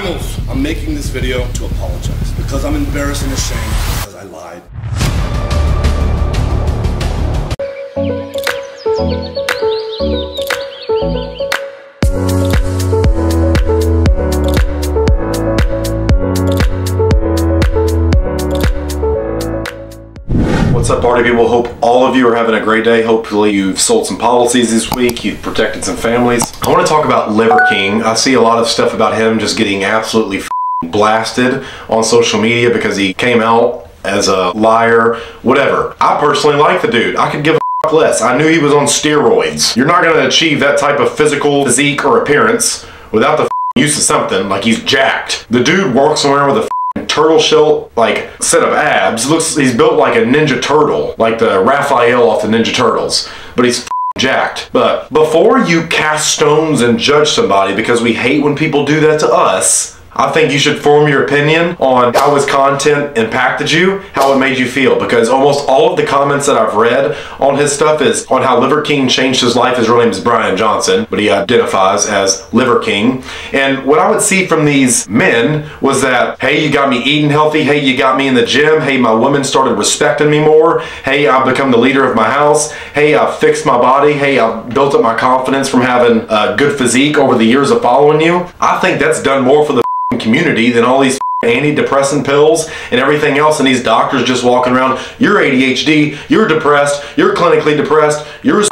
Finals, I'm making this video to apologize because I'm embarrassed and ashamed because I lied. What's up, party people? Hope all of you are having a great day. Hopefully you've sold some policies this week, you've protected some families. I want to talk about Liver King. I see a lot of stuff about him just getting absolutely blasted on social media because he came out as a liar, whatever. I personally like the dude. I could give a less. I knew he was on steroids. You're not going to achieve that type of physical physique or appearance without the use of something. Like, he's jacked. The dude walks around with a turtle shell like set of abs. He's built like a Ninja Turtle, like the Raphael off the Ninja Turtles, but he's jacked. But before you cast stones and judge somebody, because we hate when people do that to us, I think you should form your opinion on how his content impacted you, how it made you feel, because almost all of the comments that I've read on his stuff is on how Liver King changed his life. His real name is Brian Johnson, but he identifies as Liver King. And what I would see from these men was that, hey, you got me eating healthy. Hey, you got me in the gym. Hey, my women started respecting me more. Hey, I've become the leader of my house. Hey, I've fixed my body. Hey, I've built up my confidence from having a good physique over the years of following you. I think that's done more for the community than all these antidepressant pills and everything else, and these doctors just walking around, you're ADHD, you're depressed, you're clinically depressed, you're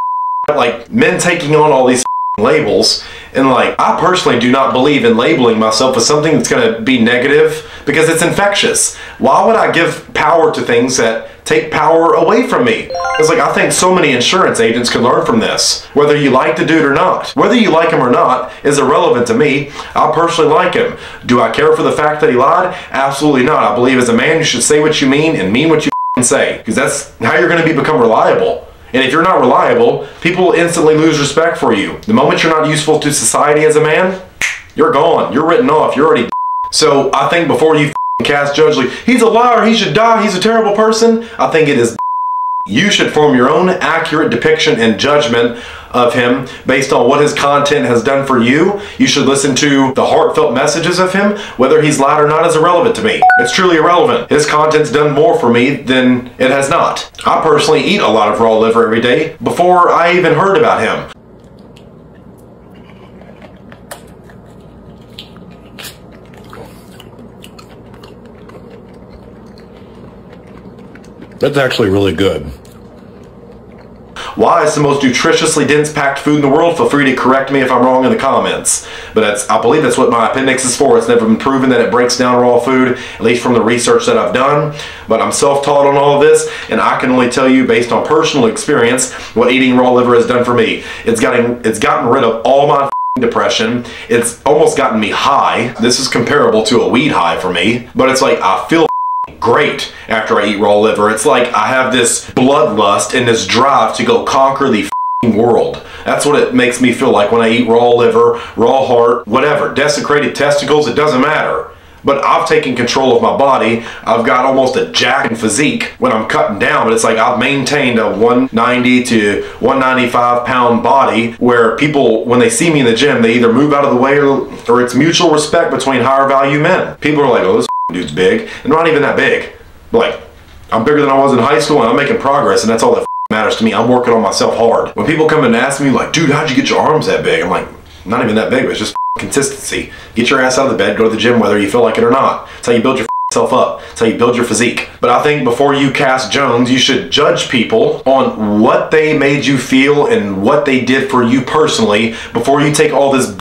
like men taking on all these labels. And like, I personally do not believe in labeling myself as something that's going to be negative because it's infectious. Why would I give power to things that take power away from me? It's like, I think so many insurance agents could learn from this. Whether you like the dude or not, whether you like him or not is irrelevant to me. I personally like him. Do I care for the fact that he lied? Absolutely not. I believe as a man you should say what you mean and mean what you say, because that's how you're going to become reliable. And if you're not reliable, people instantly lose respect for you. The moment you're not useful to society as a man, you're gone. You're written off. You're already. So I think before you cast judge, like, he's a liar, he should die, he's a terrible person, I think it is. You should form your own accurate depiction and judgment of him based on what his content has done for you. You should listen to the heartfelt messages of him. Whether he's lied or not is irrelevant to me. It's truly irrelevant. His content's done more for me than it has not. I personally eat a lot of raw liver every day before I even heard about him. That's actually really good. Why? It's the most nutritiously dense packed food in the world. Feel free to correct me if I'm wrong in the comments. But I believe that's what my appendix is for. It's never been proven that it breaks down raw food, at least from the research that I've done. But I'm self-taught on all of this, and I can only tell you based on personal experience what eating raw liver has done for me. It's gotten rid of all my depression. It's almost gotten me high. This is comparable to a weed high for me. But it's like, I feel great after I eat raw liver. It's like I have this bloodlust and this drive to go conquer the world. That's what it makes me feel like when I eat raw liver, raw heart, whatever, desecrated testicles, it doesn't matter. But I've taken control of my body. I've got almost a jacked physique when I'm cutting down, but it's like I've maintained a 190 to 195 pound body where people, when they see me in the gym, they either move out of the way or it's mutual respect between higher value men. People are like, oh, this dude's big, and not even that big. Like, I'm bigger than I was in high school, and I'm making progress, and that's all that matters to me. I'm working on myself hard. When people come and ask me, like, dude, how'd you get your arms that big? I'm like, not even that big, but it's just consistency. Get your ass out of the bed, go to the gym, whether you feel like it or not. That's how you build yourself up. That's how you build your physique. But I think before you cast Jones, you should judge people on what they made you feel and what they did for you personally before you take all this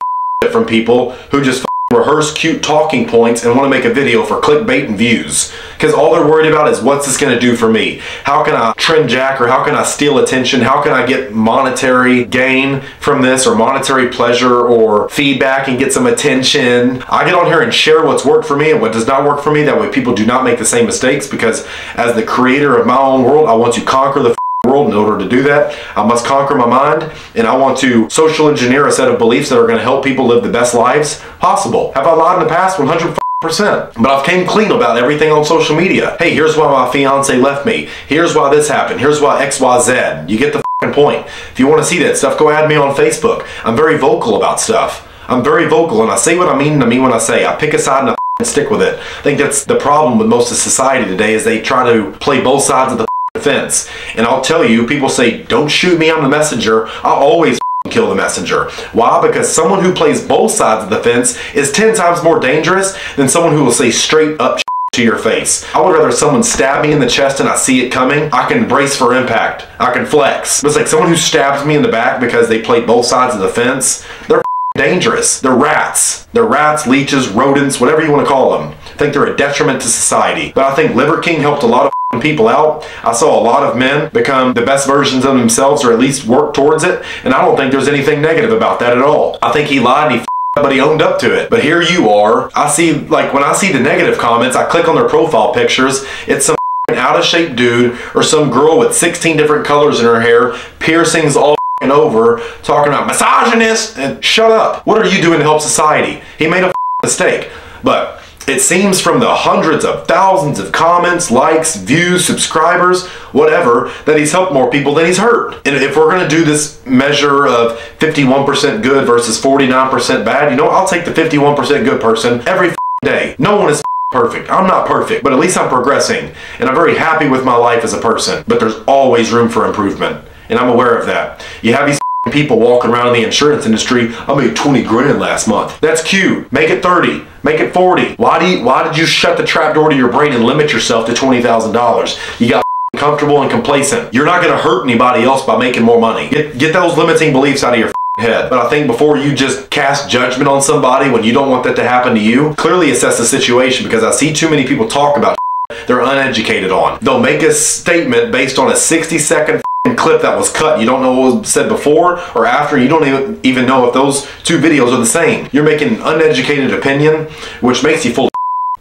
from people who just rehearse cute talking points and want to make a video for clickbait and views. Because all they're worried about is, what's this going to do for me? How can I trend jack, or how can I steal attention? How can I get monetary gain from this, or monetary pleasure or feedback and get some attention? I get on here and share what's worked for me and what does not work for me. That way people do not make the same mistakes, because as the creator of my own world, I want to conquer the world. In order to do that, I must conquer my mind, and I want to social engineer a set of beliefs that are going to help people live the best lives possible. Have I lied in the past? 100%. But I've came clean about everything on social media. Hey, here's why my fiance left me. Here's why this happened. Here's why XYZ. You get the point. If you want to see that stuff, go add me on Facebook. I'm very vocal about stuff. I'm very vocal, and I say what I mean and I mean what I say. I pick a side and I stick with it. I think that's the problem with most of society today, is they try to play both sides of the fence. And I'll tell you, people say, don't shoot me, I'm the messenger. I'll always kill the messenger. Why? Because someone who plays both sides of the fence is 10 times more dangerous than someone who will say straight up to your face. I would rather someone stab me in the chest and I see it coming. I can brace for impact. I can flex. But it's like someone who stabs me in the back because they played both sides of the fence. They're dangerous. They're rats. They're rats, leeches, rodents, whatever you want to call them. I think they're a detriment to society. But I think Liver King helped a lot of people out. I saw a lot of men become the best versions of themselves, or at least work towards it, and I don't think there's anything negative about that at all. I think he lied and he but he owned up to it. But here you are. I see, like, when I see the negative comments, I click on their profile pictures. It's some out of shape dude or some girl with 16 different colors in her hair, piercings all over, talking about misogynist. And shut up. What are you doing to help society? He made a mistake. But it seems from the hundreds of thousands of comments, likes, views, subscribers, whatever, that he's helped more people than he's hurt. And if we're going to do this measure of 51% good versus 49% bad, you know, I'll take the 51% good person every day. No one is perfect. I'm not perfect, but at least I'm progressing. And I'm very happy with my life as a person. But there's always room for improvement. And I'm aware of that. You have these people walking around in the insurance industry. I made 20 grand last month. That's cute. Make it 30. Make it 40. Why did you shut the trap door to your brain and limit yourself to $20,000? You got comfortable and complacent. You're not going to hurt anybody else by making more money. Get those limiting beliefs out of your head. But I think before you just cast judgment on somebody when you don't want that to happen to you, clearly assess the situation, because I see too many people talk about they're uneducated on. They'll make a statement based on a 60-second clip that was cut. You don't know what was said before or after. You don't even know if those two videos are the same. You're making an uneducated opinion, which makes you full of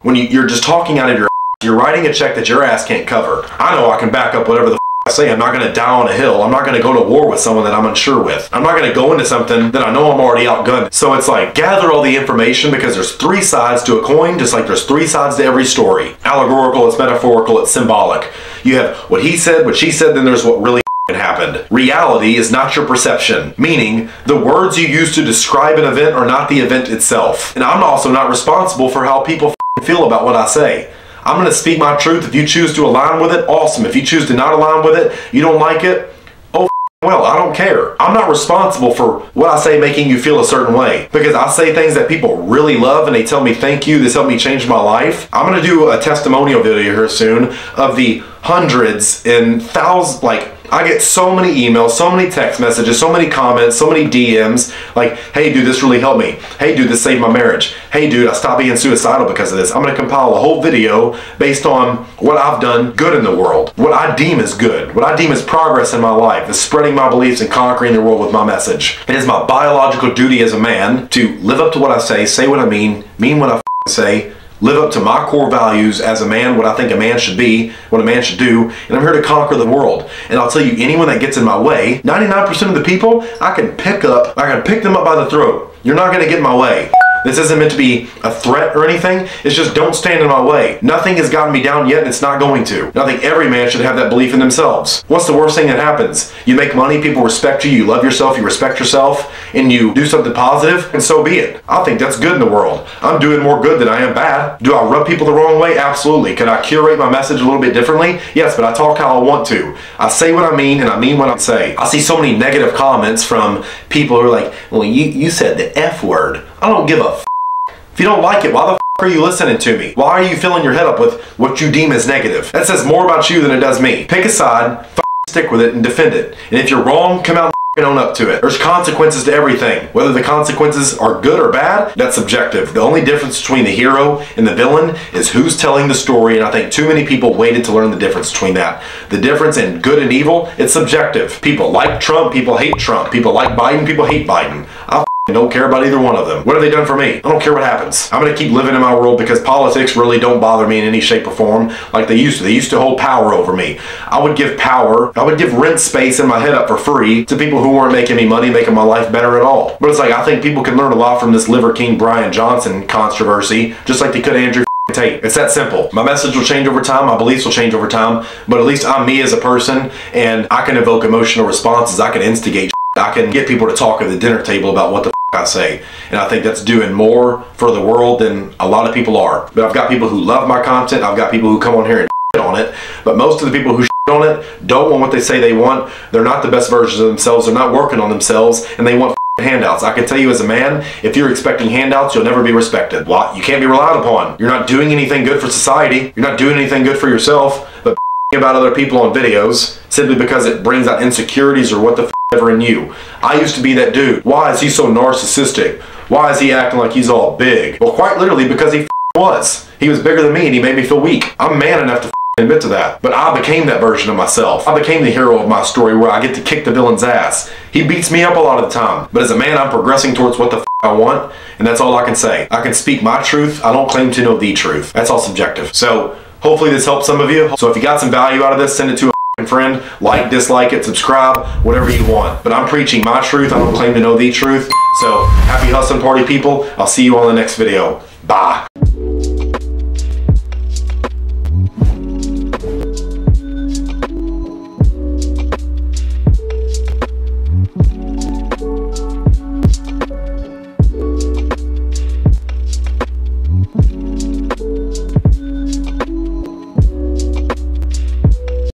when you're just talking out of your you're writing a check that your ass can't cover. I know I can back up whatever the I say. I'm not going to die on a hill. I'm not going to go to war with someone that I'm unsure with. I'm not going to go into something that I know I'm already outgunned. So it's like, gather all the information, because there's three sides to a coin, just like there's three sides to every story. Allegorical, it's metaphorical, it's symbolic. You have what he said, what she said, then there's what really happened. Reality is not your perception, meaning the words you use to describe an event are not the event itself. And I'm also not responsible for how people feel about what I say. I'm going to speak my truth. If you choose to align with it, awesome. If you choose to not align with it, you don't like it, oh well, I don't care. I'm not responsible for what I say making you feel a certain way, because I say things that people really love and they tell me thank you, this helped me change my life. I'm going to do a testimonial video here soon of the hundreds and thousands, like, I get so many emails, so many text messages, so many comments, so many DMs, like, hey dude, this really helped me. Hey dude, this saved my marriage. Hey dude, I stopped being suicidal because of this. I'm going to compile a whole video based on what I've done good in the world, what I deem as good, what I deem as progress in my life, is spreading my beliefs and conquering the world with my message. It is my biological duty as a man to live up to what I say what I mean what I say, live up to my core values as a man, what I think a man should be, what a man should do, and I'm here to conquer the world. And I'll tell you, anyone that gets in my way, 99% of the people, I can pick them up by the throat. You're not going to get in my way. This isn't meant to be a threat or anything. It's just don't stand in my way. Nothing has gotten me down yet, and it's not going to. And I think every man should have that belief in themselves. What's the worst thing that happens? You make money, people respect you, you love yourself, you respect yourself, and you do something positive, and so be it. I think that's good in the world. I'm doing more good than I am bad. Do I rub people the wrong way? Absolutely. Can I curate my message a little bit differently? Yes, but I talk how I want to. I say what I mean, and I mean what I say. I see so many negative comments from people who are like, well, you said the F word. I don't give a f. If you don't like it, why the f are you listening to me? Why are you filling your head up with what you deem as negative? That says more about you than it does me. Pick a side, stick with it, and defend it. And if you're wrong, come out and own up to it. There's consequences to everything. Whether the consequences are good or bad, that's subjective. The only difference between the hero and the villain is who's telling the story, and I think too many people waited to learn the difference between that. The difference in good and evil, it's subjective. People like Trump, people hate Trump. People like Biden, people hate Biden. I don't care about either one of them. What have they done for me? I don't care what happens. I'm going to keep living in my world, because politics really don't bother me in any shape or form like they used to. They used to hold power over me. I would give rent space in my head up for free to people who weren't making me money, making my life better at all. But it's like, I think people can learn a lot from this Liver King Brian Johnson controversy, just like they could Andrew Tate. It's that simple. My message will change over time, my beliefs will change over time, but at least I'm me as a person, and I can evoke emotional responses, I can instigate, I can get people to talk at the dinner table about what the I say. And I think that's doing more for the world than a lot of people are. But I've got people who love my content. I've got people who come on here and on it. But most of the people who on it don't want what they say they want. They're not the best versions of themselves. They're not working on themselves, and they want handouts. I can tell you as a man, if you're expecting handouts, you'll never be respected. What? You can't be relied upon. You're not doing anything good for society. You're not doing anything good for yourself, but about other people on videos simply because it brings out insecurities or what the ever in you. I used to be that dude. Why is he so narcissistic? Why is he acting like he's all big? Well, quite literally because he was. He was bigger than me and he made me feel weak. I'm man enough to admit to that. But I became that version of myself. I became the hero of my story where I get to kick the villain's ass. He beats me up a lot of the time. But as a man, I'm progressing towards what the I want, and that's all I can say. I can speak my truth. I don't claim to know the truth. That's all subjective. So hopefully this helps some of you. So if you got some value out of this, send it to a friend. Like, dislike it, subscribe, whatever you want. But I'm preaching my truth. I don't claim to know the truth. So happy hustling party people. I'll see you on the next video. Bye.